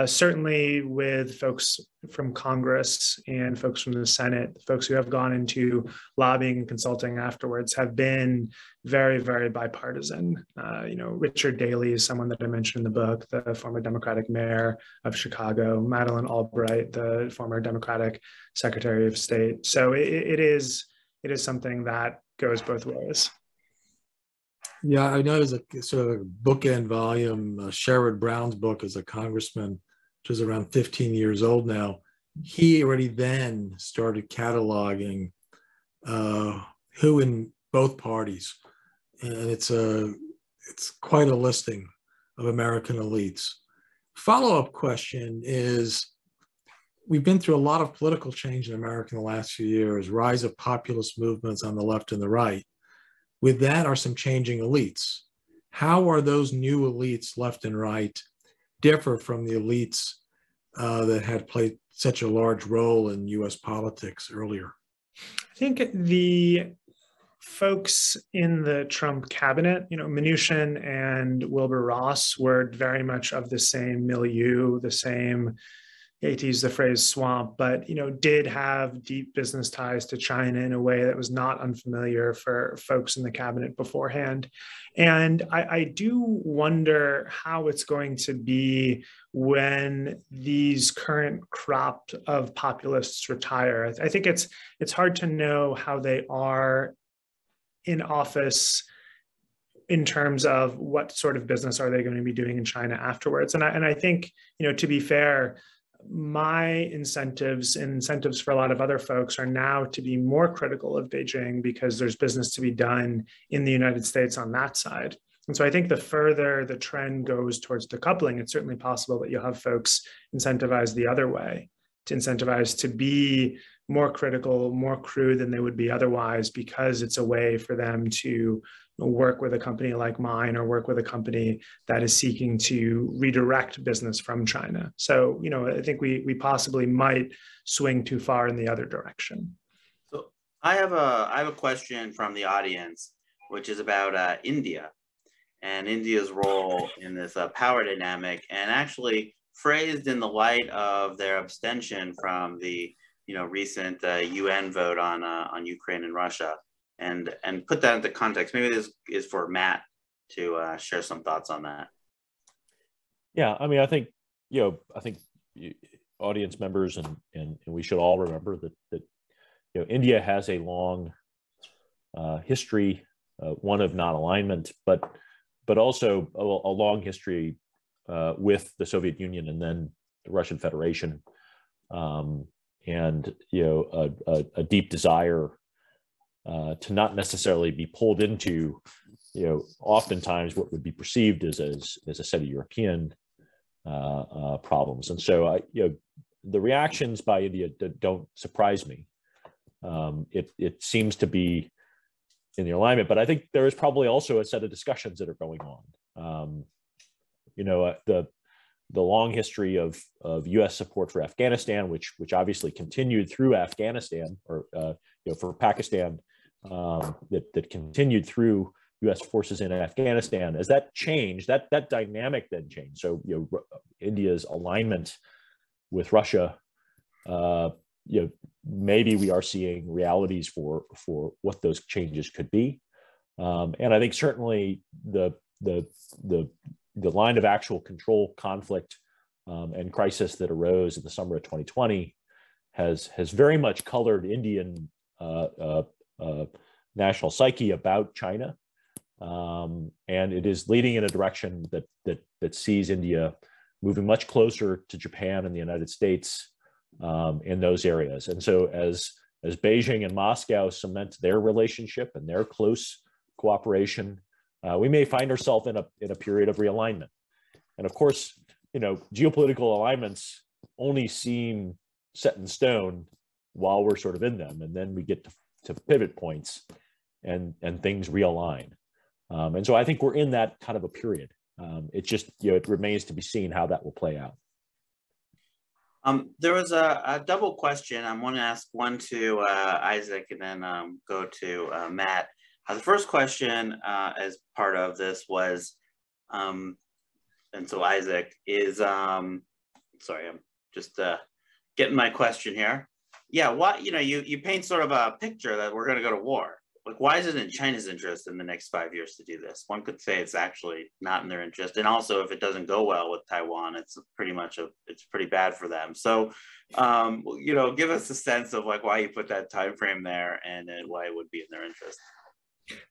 Certainly with folks from Congress and folks from the Senate, folks who have gone into lobbying and consulting afterwards have been very, very bipartisan. Richard Daley is someone that I mentioned in the book, the former Democratic mayor of Chicago, Madeleine Albright, the former Democratic Secretary of State. So it is something that goes both ways. Yeah, I know there's a sort of bookend volume. Sherrod Brown's book as a congressman, which is around 15 years old now. He already then started cataloging who in both parties, and it's quite a listing of American elites. Follow-up question is, we've been through a lot of political change in America in the last few years, rise of populist movements on the left and the right. With that are some changing elites. How are those new elites, left and right, differ from the elites that had played such a large role in US politics earlier? I think the folks in the Trump cabinet, Mnuchin and Wilbur Ross, were very much of the same milieu, the same, I hate to use the phrase swamp, but did have deep business ties to China in a way that was not unfamiliar for folks in the cabinet beforehand. And I do wonder how it's going to be when these current crop of populists retire. I think it's hard to know how they are in office in terms of what sort of business are they going to be doing in China afterwards. And I think, to be fair, my incentives and incentives for a lot of other folks are now to be more critical of Beijing because there's business to be done in the United States on that side. And so I think the further the trend goes towards decoupling, it's certainly possible that you'll have folks incentivized the other way, to incentivize to be more critical, more crude than they would be otherwise, because it's a way for them to work with a company like mine or work with a company that is seeking to redirect business from China. So, I think we possibly might swing too far in the other direction. So I have a question from the audience, which is about India and India's role in this power dynamic, and actually phrased in the light of their abstention from the recent UN vote on Ukraine and Russia. And put that into context. Maybe this is for Matt to share some thoughts on that. Yeah, I mean, I think audience members and we should all remember that India has a long history, one of non-alignment, but also a long history with the Soviet Union and then the Russian Federation, and a deep desire to not necessarily be pulled into, oftentimes what would be perceived as a set of European problems. And so, the reactions by India don't surprise me. It seems to be in the alignment, but I think there is probably also a set of discussions that are going on. The long history of U.S. support for Afghanistan, which obviously continued through Afghanistan, or for Pakistan, that continued through U.S. forces in Afghanistan. As that changed, that dynamic then changed. So India's alignment with Russia, maybe we are seeing realities for what those changes could be, and I think certainly the line of actual control conflict and crisis that arose in the summer of 2020 has very much colored Indian national psyche about China, and it is leading in a direction that sees India moving much closer to Japan and the United States in those areas. And so as Beijing and Moscow cement their relationship and their close cooperation, we may find ourselves in a period of realignment. And of course, geopolitical alignments only seem set in stone while we're sort of in them, and then we get to pivot points and things realign. And so I think we're in that kind of a period. It just, it remains to be seen how that will play out. There was a double question. I want to ask one to Isaac and then go to Matt. The first question as part of this was, and so Isaac is, sorry, I'm just getting my question here. Yeah, why, you paint sort of a picture that we're going to go to war. Like, why is it in China's interest in the next 5 years to do this? One could say it's actually not in their interest. And also, if it doesn't go well with Taiwan, it's pretty bad for them. So, give us a sense of like why you put that time frame there and why it would be in their interest.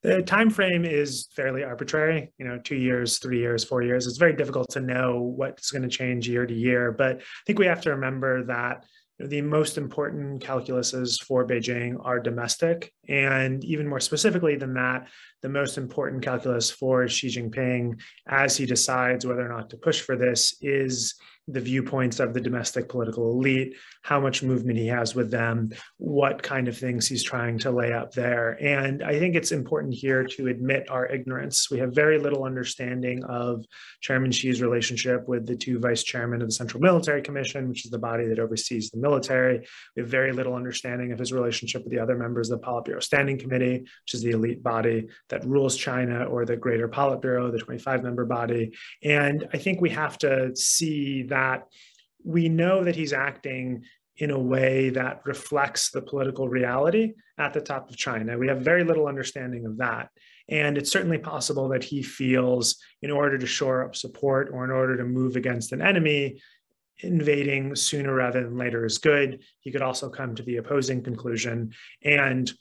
The time frame is fairly arbitrary, 2 years, 3 years, 4 years. It's very difficult to know what's going to change year to year. But I think we have to remember that the most important calculuses for Beijing are domestic. And even more specifically than that, the most important calculus for Xi Jinping as he decides whether or not to push for this is the viewpoints of the domestic political elite, how much movement he has with them, what kind of things he's trying to lay out there. And I think it's important here to admit our ignorance. We have very little understanding of Chairman Xi's relationship with the two vice chairmen of the Central Military Commission, which is the body that oversees the military. We have very little understanding of his relationship with the other members of the Politburo Standing Committee, which is the elite body that rules China, or the Greater Politburo, the 25-member body. And I think we have to see that we know that he's acting in a way that reflects the political reality at the top of China. We have very little understanding of that. And it's certainly possible that he feels in order to shore up support or in order to move against an enemy, invading sooner rather than later is good. He could also come to the opposing conclusion. And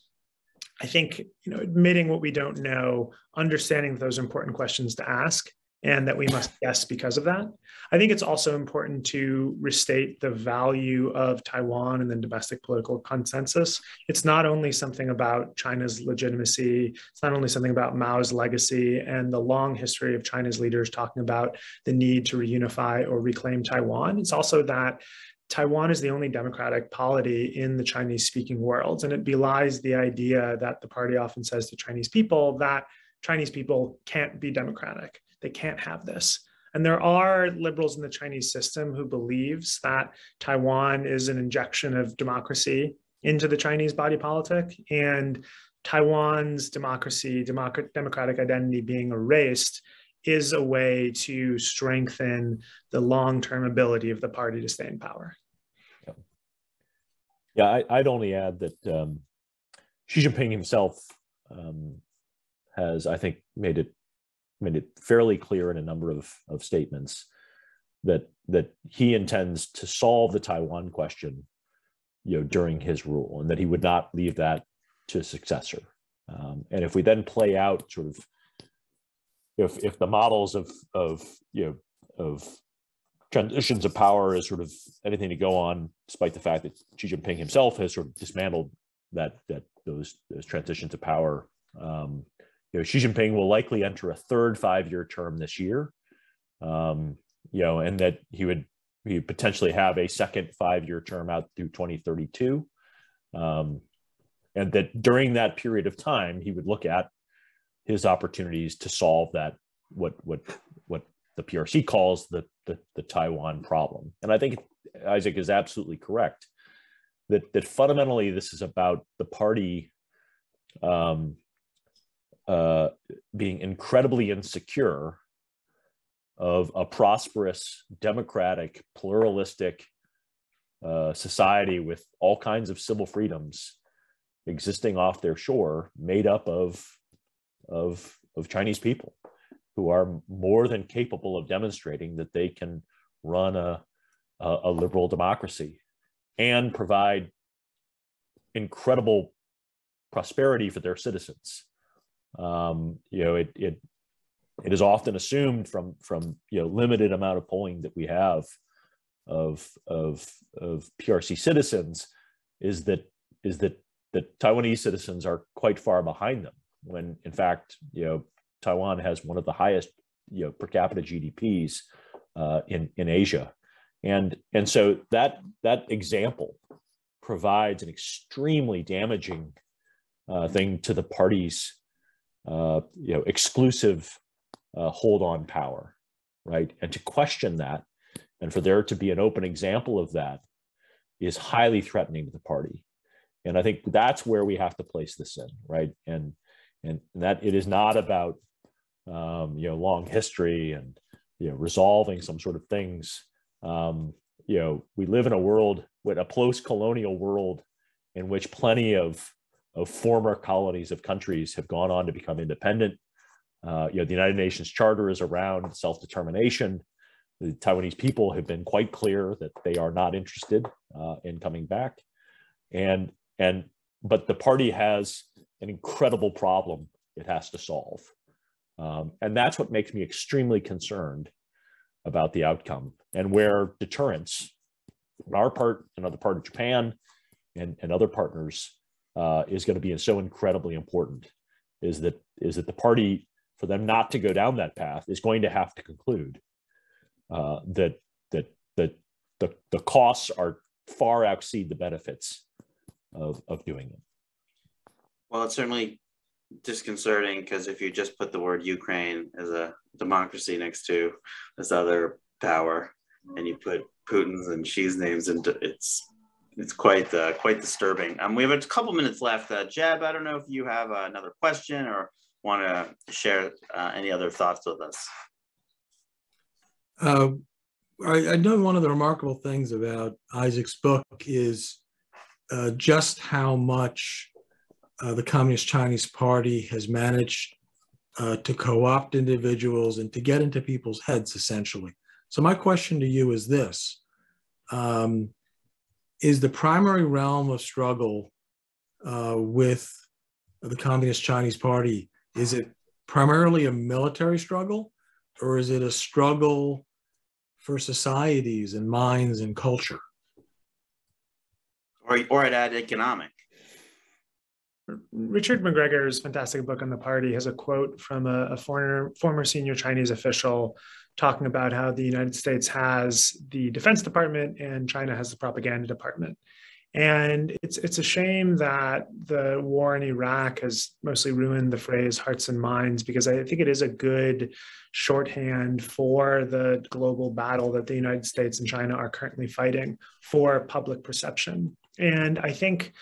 I think, admitting what we don't know, understanding those important questions to ask, and that we must guess because of that. I think it's also important to restate the value of Taiwan and the domestic political consensus. It's not only something about China's legitimacy, it's not only something about Mao's legacy and the long history of China's leaders talking about the need to reunify or reclaim Taiwan. It's also that Taiwan is the only democratic polity in the Chinese-speaking world, and it belies the idea that the party often says to Chinese people that Chinese people can't be democratic. They can't have this. And there are liberals in the Chinese system who believes that Taiwan is an injection of democracy into the Chinese body politic, and Taiwan's democratic identity being erased is a way to strengthen the long-term ability of the party to stay in power. Yeah, I'd only add that Xi Jinping himself has, I think, made it fairly clear in a number of statements that he intends to solve the Taiwan question, during his rule, and that he would not leave that to a successor. And if we then play out sort of, if the models of transitions of power is sort of anything to go on, despite the fact that Xi Jinping himself has sort of dismantled those transitions of power. Xi Jinping will likely enter a third 5-year term this year, and that he would potentially have a second 5-year term out through 2032, and that during that period of time he would look at his opportunities to solve that what the PRC calls the Taiwan problem. And I think Isaac is absolutely correct that fundamentally this is about the party being incredibly insecure of a prosperous, democratic, pluralistic society with all kinds of civil freedoms existing off their shore, made up of Chinese people who are more than capable of demonstrating that they can run a liberal democracy and provide incredible prosperity for their citizens. It is often assumed from limited amount of polling that we have of PRC citizens is that Taiwanese citizens are quite far behind them, when in fact Taiwan has one of the highest per capita GDPs in Asia, and so that example provides an extremely damaging thing to the party's exclusive hold on power, right? And to question that And for there to be an open example of that is highly threatening to the party. And I think that's where we have to place this in, right? And that it is not about long history and resolving some sort of things. We live in a world, with a post-colonial world, in which plenty of former colonies of countries have gone on to become independent. The United Nations Charter is around self-determination. The Taiwanese people have been quite clear that they are not interested in coming back. But the party has an incredible problem it has to solve. And that's what makes me extremely concerned about the outcome, and where deterrence on our part and on the part of Japan and other partners is going to be so incredibly important, is that the party, for them not to go down that path, is going to have to conclude that the costs are far exceed the benefits of doing it. Well, it's certainly disconcerting, because if you just put the word Ukraine as a democracy next to this other power, and you put Putin's and Xi's names into it's quite disturbing. We have a couple minutes left. Jeb, I don't know if you have another question or want to share any other thoughts with us. I know one of the remarkable things about Isaac's book is just how much the Communist Chinese Party has managed to co-opt individuals and to get into people's heads, essentially. So my question to you is this. Is the primary realm of struggle with the Communist Chinese Party, is it primarily a military struggle, or is it a struggle for societies and minds and culture? Or at economic? Richard McGregor's fantastic book on the party has a quote from a former senior Chinese official talking about how the United States has the Defense Department and China has the propaganda department. And it's a shame that the war in Iraq has mostly ruined the phrase hearts and minds, because I think it is a good shorthand for the global battle that the United States and China are currently fighting for public perception. And I think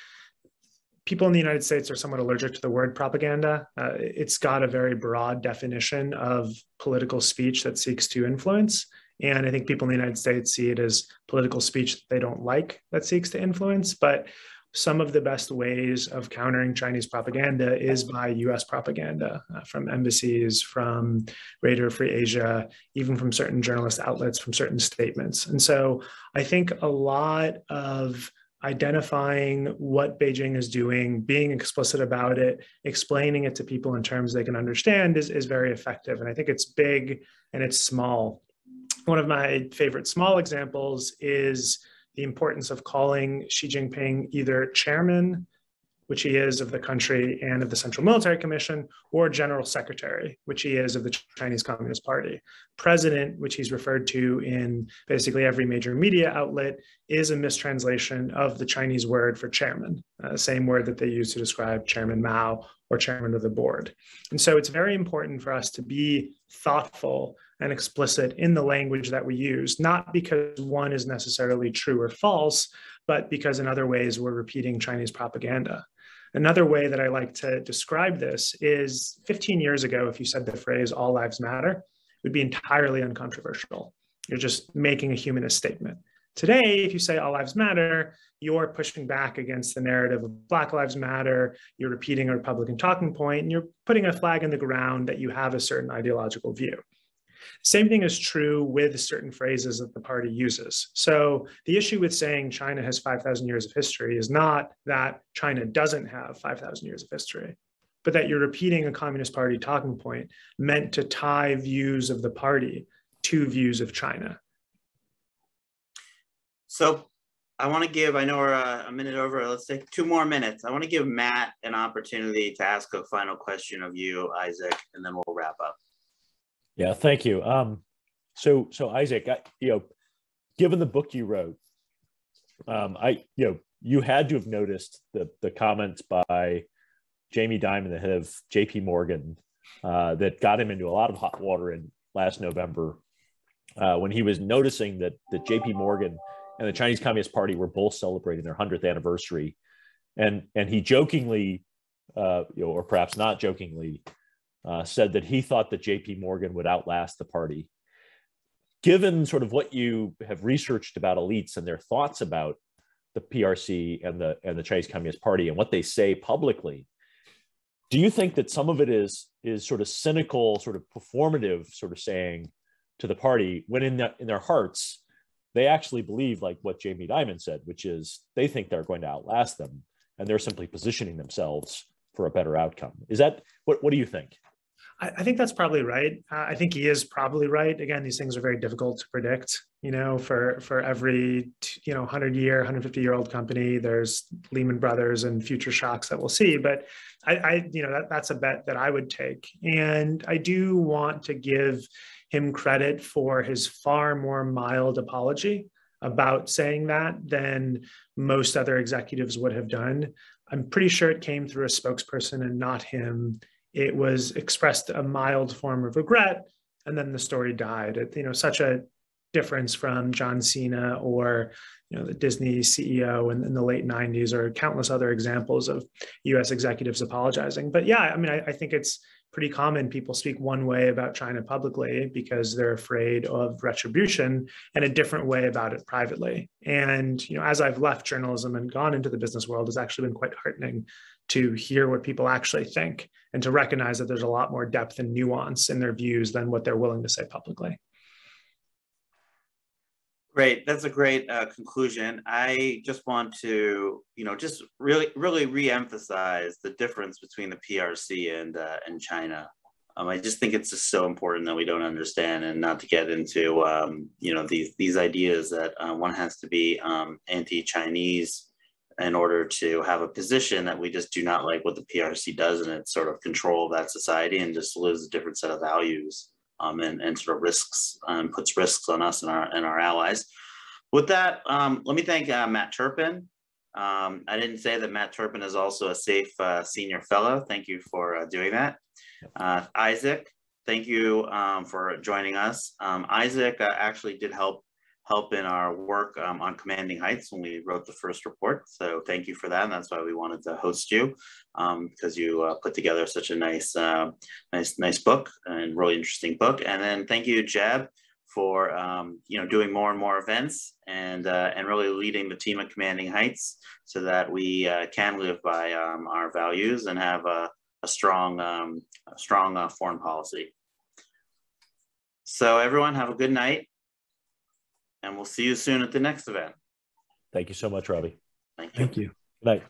people in the United States are somewhat allergic to the word propaganda. It's got a very broad definition of political speech that seeks to influence. And I think people in the United States see it as political speech that they don't like that seeks to influence. But some of the best ways of countering Chinese propaganda is by US propaganda, from embassies, from Radio Free Asia, even from certain journalist outlets, from certain statements. And so I think a lot of identifying what Beijing is doing, being explicit about it, explaining it to people in terms they can understand is very effective. And I think it's big and it's small. One of my favorite small examples is the importance of calling Xi Jinping either chairman, which he is of the country and of the Central Military Commission, or general secretary, which he is of the Chinese Communist Party. President, which he's referred to in basically every major media outlet, is a mistranslation of the Chinese word for chairman, same word that they use to describe Chairman Mao or chairman of the board. And so it's very important for us to be thoughtful and explicit in the language that we use, not because one is necessarily true or false, but because in other ways we're repeating Chinese propaganda. Another way that I like to describe this is 15 years ago, if you said the phrase all lives matter, it would be entirely uncontroversial. You're just making a humanist statement. Today, if you say all lives matter, you're pushing back against the narrative of Black Lives Matter, you're repeating a Republican talking point, and you're putting a flag in the ground that you have a certain ideological view. Same thing is true with certain phrases that the party uses. So the issue with saying China has 5,000 years of history is not that China doesn't have 5,000 years of history, but that you're repeating a Communist Party talking point meant to tie views of the party to views of China. So I want to give, I know we're a minute over, let's take 2 more minutes. I want to give Matt an opportunity to ask a final question of you, Isaac, and then we'll wrap up. Yeah, thank you. So Isaac, given the book you wrote, you had to have noticed the comments by Jamie Dimon, the head of J.P. Morgan, that got him into a lot of hot water in last November when he was noticing that J.P. Morgan and the Chinese Communist Party were both celebrating their 100th anniversary, and he jokingly, or perhaps not jokingly, said that he thought that J.P. Morgan would outlast the party. Given sort of what you have researched about elites and their thoughts about the PRC and the Chinese Communist Party and what they say publicly, do you think that some of it is sort of cynical, sort of performative, sort of saying to the party when in their hearts they actually believe like what Jamie Dimon said, which is they think they're going to outlast them and they're simply positioning themselves for a better outcome? Is that what do you think? I think that's probably right. I think he is probably right. Again, these things are very difficult to predict. For every 100-year, 150-year-old company, there's Lehman Brothers and future shocks that we'll see. But that's a bet that I would take. And I do want to give him credit for his far more mild apology about saying that than most other executives would have done. I'm pretty sure it came through a spokesperson and not him. It was expressed a mild form of regret, and then the story died. Such a difference from John Cena or the Disney CEO in the late 90s, or countless other examples of U.S. executives apologizing. But yeah, I think it's pretty common. People speak one way about China publicly because they're afraid of retribution, and a different way about it privately. And as I've left journalism and gone into the business world, it's actually been quite heartening to hear what people actually think and to recognize that there's a lot more depth and nuance in their views than what they're willing to say publicly. Great. That's a great conclusion. I just want to, just really re-emphasize the difference between the PRC and China. I just think it's just so important that we don't understand, and not to get into, these ideas that one has to be anti-Chinese in order to have a position that we just do not like what the PRC does, and it's sort of control that society and just lives a different set of values. And sort of risks, puts risks on us and our allies. With that, let me thank Matt Turpin. I didn't say that Matt Turpin is also a SAFE senior fellow. Thank you for doing that. Isaac, thank you for joining us. Isaac actually did help in our work on Commanding Heights when we wrote the first report. So thank you for that. And that's why we wanted to host you, because you put together such a nice book and really interesting book. And then thank you, Jeb, for doing more and more events and really leading the team at Commanding Heights so that we can live by our values and have a strong foreign policy. So everyone, have a good night. And we'll see you soon at the next event. Thank you so much, Robbie. Thank you. Thank you. Good night.